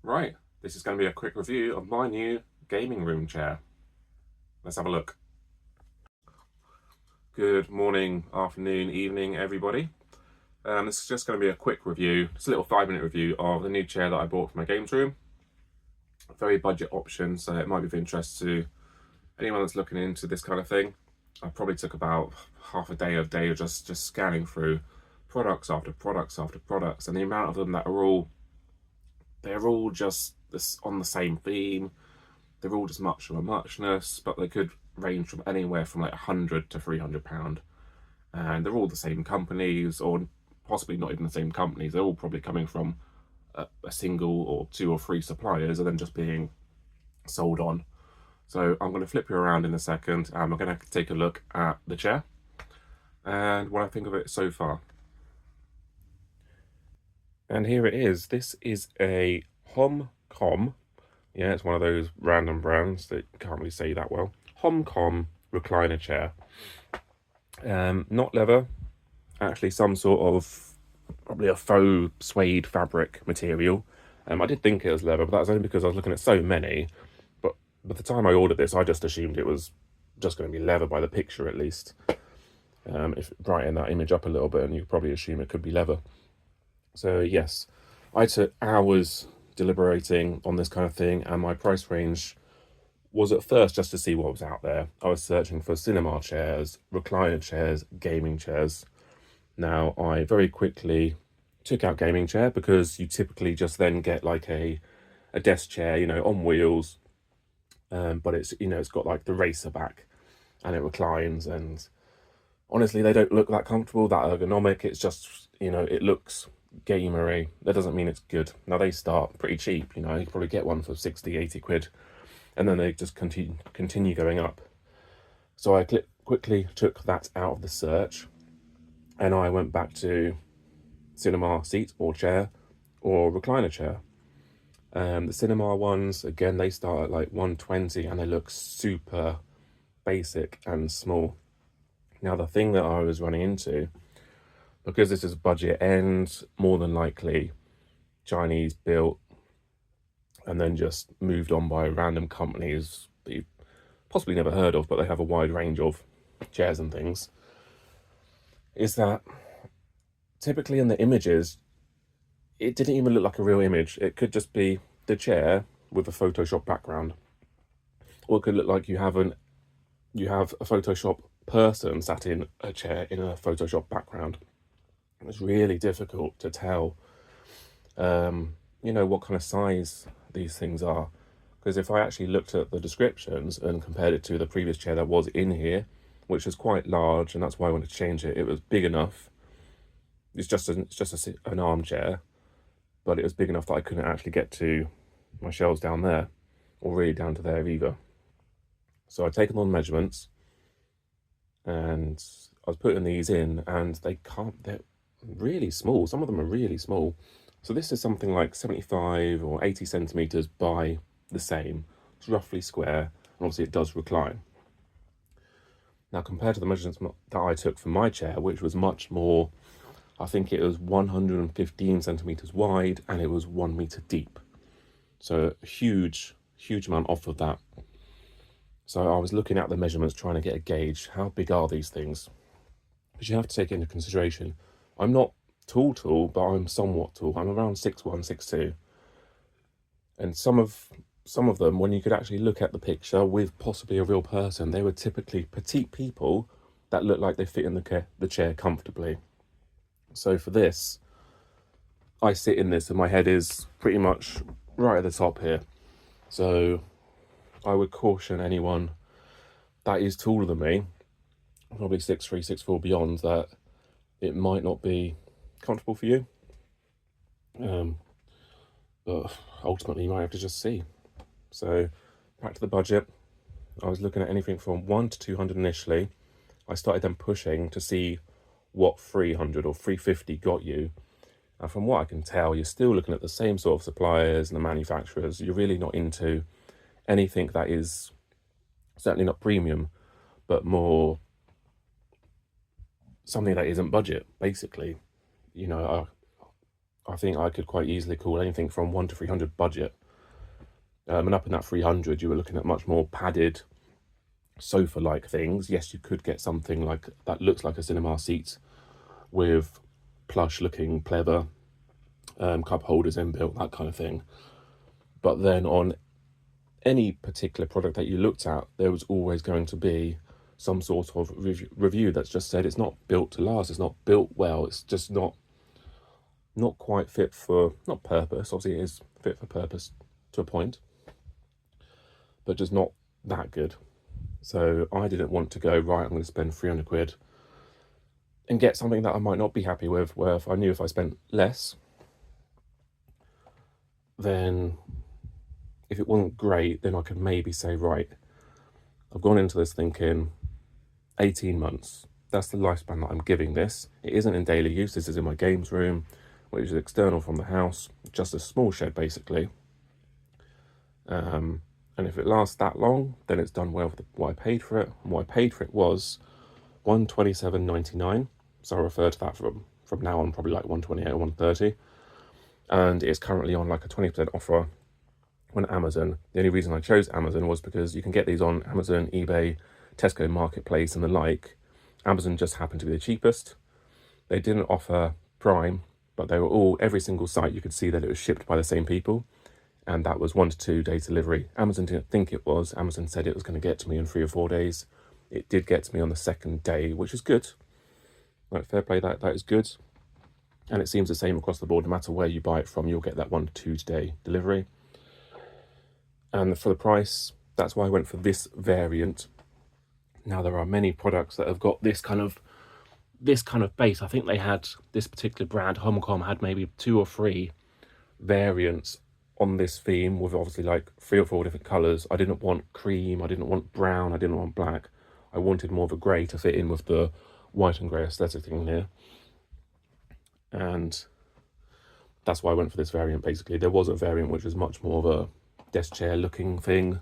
Right, this is going to be a quick review of my new gaming room chair. Let's have a look. Good morning, afternoon, evening, everybody. This is just going to be a quick review, just a little 5-minute review of the new chair that I bought for my games room. A very budget option, so it might be of interest to anyone that's looking into this kind of thing. I probably took about half a day of just scanning through products after products after products, and the amount of them that are they're all just on the same theme. They're all just much of a muchness, but they could range from anywhere from like £100 to £300, and they're all the same companies, or possibly not even the same companies. They're all probably coming from a single or 2 or 3 suppliers and then just being sold on. So I'm going to flip you around in a second, and we're going to take a look at the chair and what I think of it so far. And here it is. This is a HOMCOM. Yeah, it's one of those random brands that you can't really say that well. HOMCOM recliner chair. Not leather, actually some sort of, probably a faux suede fabric material. I did think it was leather, but that was only because I was looking at so many. But by the time I ordered this, I just assumed it was just going to be leather by the picture at least. If brighten that image up a little bit, and you probably assume it could be leather. So yes, I took hours deliberating on this kind of thing, and my price range was at first just to see what was out there. I was searching for cinema chairs, recliner chairs, gaming chairs. Now I very quickly took out gaming chair, because you typically just then get like a desk chair, on wheels, but it's got like the racer back, and it reclines, and honestly they don't look that comfortable, that ergonomic. It's just, it looks gamery. That doesn't mean it's good. Now they start pretty cheap, you can probably get one for 60-80 quid, and then they just continue going up. So I quickly took that out of the search, and I went back to cinema seat or chair or recliner chair. The cinema ones, again, they start at like 120, and they look super basic and small. Now the thing that I was running into, because this is budget and more than likely Chinese built and then just moved on by random companies that you've possibly never heard of, but they have a wide range of chairs and things, is that typically in the images, it didn't even look like a real image. It could just be the chair with a Photoshop background, or it could look like you have a Photoshop person sat in a chair in a Photoshop background. It's really difficult to tell, what kind of size these things are. Because if I actually looked at the descriptions and compared it to the previous chair that was in here, which was quite large, and that's why I wanted to change it. It was big enough. It's just an armchair, but it was big enough that I couldn't actually get to my shelves down there, or really down to there either. So I'd taken on measurements, and I was putting these in, and they're really small. Some of them are really small. So this is something like 75 or 80 centimeters by the same. It's roughly square, and obviously it does recline. Now, compared to the measurements that I took for my chair, which was much more, I think it was 115 centimeters wide, and it was 1 meter deep. So a huge amount off of that. So I was looking at the measurements, trying to get a gauge. How big are these things? Because you have to take into consideration, I'm not tall, but I'm somewhat tall. I'm around 6'1", 6'2". And some of them, when you could actually look at the picture with possibly a real person, they were typically petite people that look like they fit in the chair comfortably. So for this, I sit in this and my head is pretty much right at the top here. So I would caution anyone that is taller than me, probably 6'3", 6'4", beyond, that it might not be comfortable for you. But ultimately you might have to just see. So back to the budget, I was looking at anything from 100 to 200 initially. I started then pushing to see what 300 or 350 got you. And from what I can tell, you're still looking at the same sort of suppliers and the manufacturers. You're really not into anything that is certainly not premium, but more something that isn't budget, basically. I think I could quite easily call anything from 1 to 300 budget. And up in that 300, you were looking at much more padded sofa-like things. Yes, you could get something like that looks like a cinema seat with plush-looking pleather cup holders inbuilt, that kind of thing. But then on any particular product that you looked at, there was always going to be some sort of review that's just said it's not built to last, it's not built well, it's just not quite fit for, not purpose, obviously it is fit for purpose to a point, but just not that good. So I didn't want to go, right, I'm going to spend 300 quid and get something that I might not be happy with, where if I knew if I spent less, then if it wasn't great, then I could maybe say, right, I've gone into this thinking 18 months. That's the lifespan that I'm giving this. It isn't in daily use. This is in my games room, which is external from the house, just a small shed basically. And if it lasts that long, then it's done well for what I paid for it. And what I paid for it was $127.99. So I refer to that from now on, probably like 128 or 130. And it's currently on like a 20% offer on Amazon. The only reason I chose Amazon was because you can get these on Amazon, eBay, Tesco Marketplace and the like. Amazon just happened to be the cheapest. They didn't offer Prime, but they were all, every single site you could see that it was shipped by the same people, and that was 1 to 2 day delivery. Amazon didn't think it was. Amazon said it was going to get to me in 3 or 4 days. It did get to me on the second day, which is good. Like, fair play, that is good. And it seems the same across the board. No matter where you buy it from, you'll get that 1 to 2 day delivery. And for the price, that's why I went for this variant. Now, there are many products that have got this kind of base. I think they had, this particular brand, HOMCOM, had maybe 2 or 3 variants on this theme with obviously like 3 or 4 different colours. I didn't want cream, I didn't want brown, I didn't want black. I wanted more of a grey to fit in with the white and grey aesthetic thing here. And that's why I went for this variant basically. There was a variant which was much more of a desk chair looking thing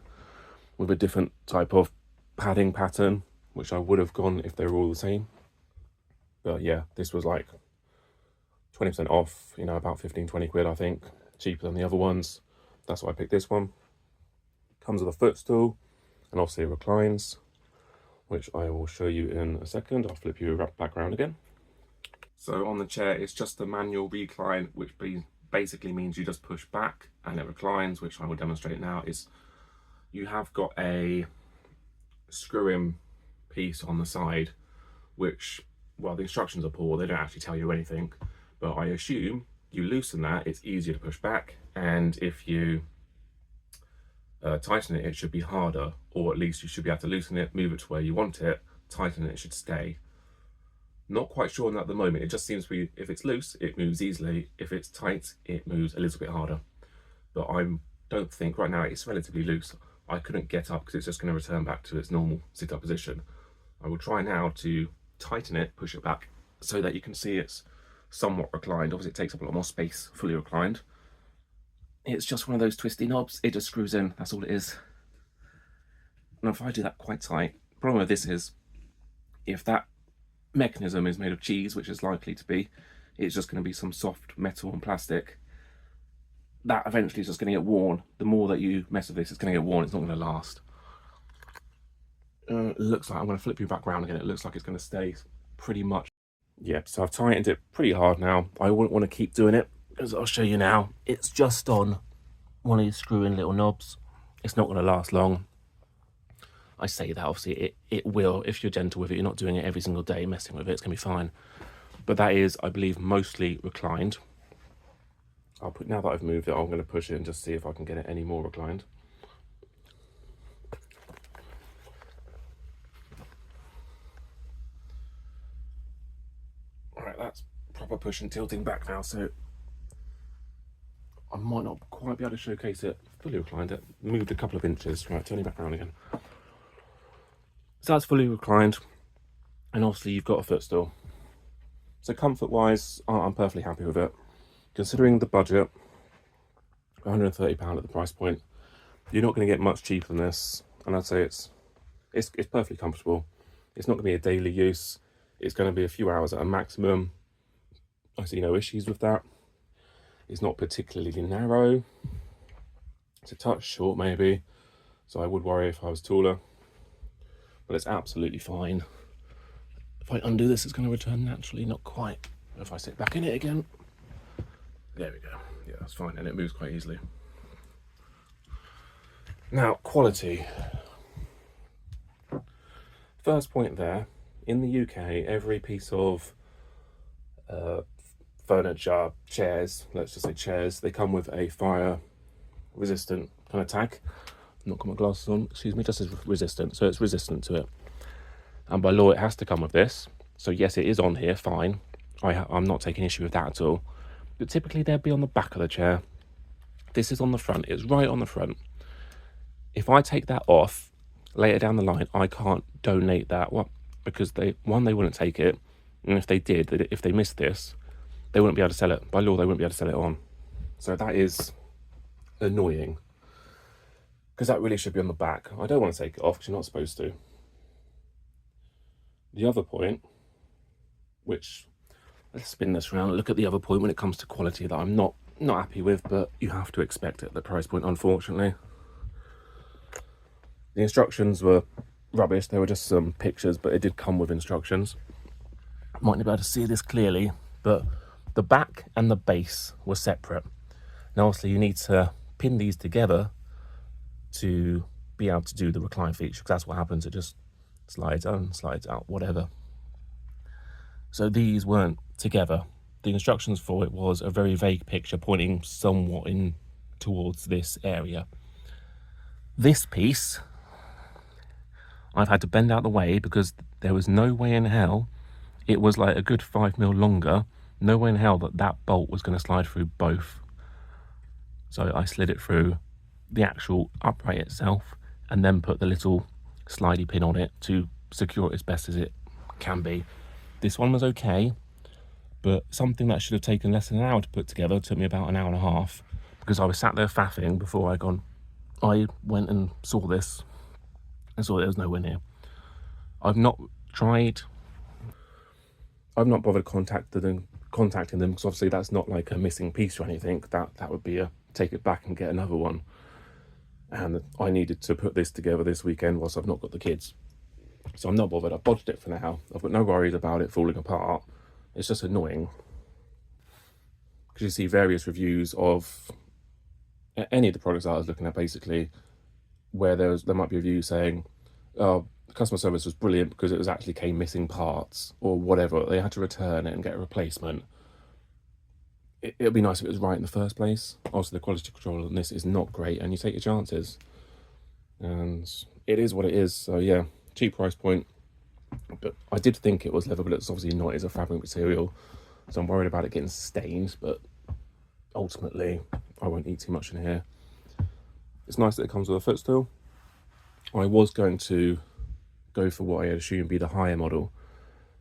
with a different type of padding pattern, which I would have gone if they were all the same. But yeah, this was like 20% off, you know, about 15-20 quid, I think, cheaper than the other ones. That's why I picked this one. Comes with a footstool and obviously it reclines, which I will show you in a second. I'll flip you back around again. So on the chair, it's just a manual recline, which basically means you just push back and it reclines, which I will demonstrate now. Is you have got a screw-in piece on the side, which, well, the instructions are poor, they don't actually tell you anything, but I assume you loosen that, it's easier to push back, and if you tighten it, it should be harder, or at least you should be able to loosen it, move it to where you want it, tighten it, it should stay. Not quite sure on that at the moment. It just seems to be, if it's loose, it moves easily. If it's tight, it moves a little bit harder. But I don't think, right now, it's relatively loose. I couldn't get up because it's just going to return back to its normal sit-up position. I will try now to tighten it, push it back, so that you can see it's somewhat reclined. Obviously, it takes up a lot more space, fully reclined. It's just one of those twisty knobs. It just screws in. That's all it is. And if I do that quite tight, the problem with this is, if that mechanism is made of cheese, which is likely to be, it's just going to be some soft metal and plastic. That eventually is just going to get worn. The more that you mess with this, it's going to get worn. It's not going to last. Looks like, I'm going to flip you back around again. It looks like it's going to stay pretty much. Yeah, so I've tightened it pretty hard now. I wouldn't want to keep doing it, because I'll show you now. It's just on one of these screw-in little knobs. It's not going to last long. I say that, obviously, it will if you're gentle with it. You're not doing it every single day, messing with it, it's going to be fine. But that is, I believe, mostly reclined. Now that I've moved it, I'm going to push it and just see if I can get it any more reclined. Alright, that's proper push and tilting back now, so I might not quite be able to showcase it. Fully reclined it, moved a couple of inches. Right, turning back around again. So that's fully reclined, and obviously you've got a footstool. So comfort-wise, I'm perfectly happy with it. Considering the budget, £130 at the price point, you're not going to get much cheaper than this, and I'd say it's perfectly comfortable. It's not going to be a daily use. It's going to be a few hours at a maximum. I see no issues with that. It's not particularly narrow. It's a touch short maybe, so I would worry if I was taller, but it's absolutely fine. If I undo this, it's going to return naturally, not quite. If I sit back in it again, there we go. Yeah, that's fine, and it moves quite easily. Now, quality. First point there, in the UK, every piece of furniture, chairs, let's just say chairs, they come with a fire resistant kind of tag. I've not got my glasses on, excuse me, just as resistant, so it's resistant to it. And by law, it has to come with this. So yes, it is on here, fine. I'm not taking issue with that at all. But typically they'd be on the back of the chair. This is on the front, it's right on the front. If I take that off, later down the line, I can't donate that one because they wouldn't take it. And if they did, if they missed this, they wouldn't be able to sell it. By law, they wouldn't be able to sell it on. So that is annoying because that really should be on the back. I don't want to take it off because you're not supposed to. The other point, which, let's spin this around and look at the other point when it comes to quality that I'm not happy with, but you have to expect it at the price point, unfortunately. The instructions were rubbish. They were just some pictures, but it did come with instructions. Might not be able to see this clearly, but the back and the base were separate. Now, obviously, you need to pin these together to be able to do the recline feature, because that's what happens. It just slides on, slides out, whatever. So these weren't together. The instructions for it was a very vague picture pointing somewhat in towards this area. This piece, I've had to bend out the way because there was no way in hell, it was like a good 5mm longer, no way in hell that bolt was going to slide through both. So I slid it through the actual upright itself and then put the little slidey pin on it to secure it as best as it can be. This one was okay, but something that should have taken less than an hour to put together took me about an hour and a half because I was sat there faffing before I went and saw this and saw there was nowhere near. I've not bothered contacting them because obviously that's not like a missing piece or anything. That would be a take it back and get another one. And I needed to put this together this weekend whilst I've not got the kids. So I'm not bothered. I've bodged it for now. I've got no worries about it falling apart. It's just annoying. Because you see various reviews of any of the products I was looking at, basically, where there might be a review saying, oh, the customer service was brilliant because it actually came missing parts or whatever. They had to return it and get a replacement. It would be nice if it was right in the first place. Also, the quality control on this is not great, and you take your chances. And it is what it is. So yeah, cheap price point. But I did think it was leather, but it's obviously not. It's a fabric material. So I'm worried about it getting stained, but ultimately I won't eat too much in here. It's nice that it comes with a footstool. I was going to go for what I assume would be the higher model.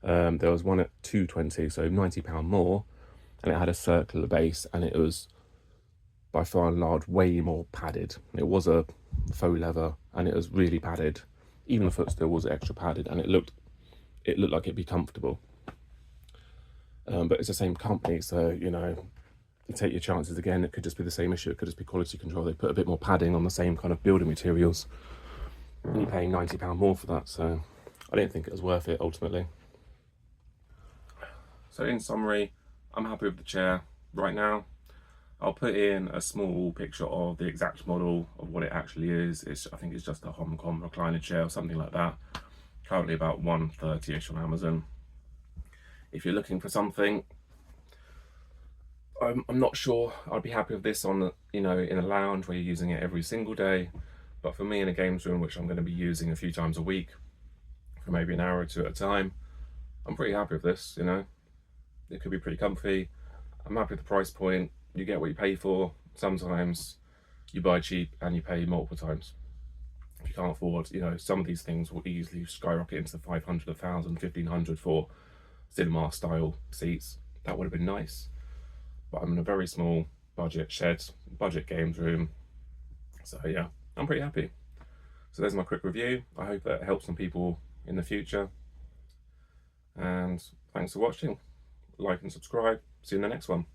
There was one at £220, so £90 more, and it had a circular base, and it was by far and large way more padded. It was a faux leather, and it was really padded. Even the footstool was extra padded, and it looked like it'd be comfortable. But it's the same company, so you take your chances again. It could just be the same issue. It could just be quality control. They put a bit more padding on the same kind of building materials, and you're paying £90 more for that. So I didn't think it was worth it ultimately. So in summary, I'm happy with the chair right now. I'll put in a small picture of the exact model of what it actually is. I think it's just a HOMCOM recliner chair or something like that. Currently about $130-ish on Amazon. If you're looking for something, I'm not sure I'd be happy with this on in a lounge where you're using it every single day. But for me in a games room, which I'm going to be using a few times a week for maybe an hour or two at a time, I'm pretty happy with this. It could be pretty comfy. I'm happy with the price point. You get what you pay for. Sometimes you buy cheap and you pay multiple times. If you can't afford, some of these things will easily skyrocket into the 500, 1,000, 1,500 for cinema style seats. That would have been nice. But I'm in a very small budget shed, budget games room. So yeah, I'm pretty happy. So there's my quick review. I hope that helps some people in the future. And thanks for watching. Like and subscribe. See you in the next one.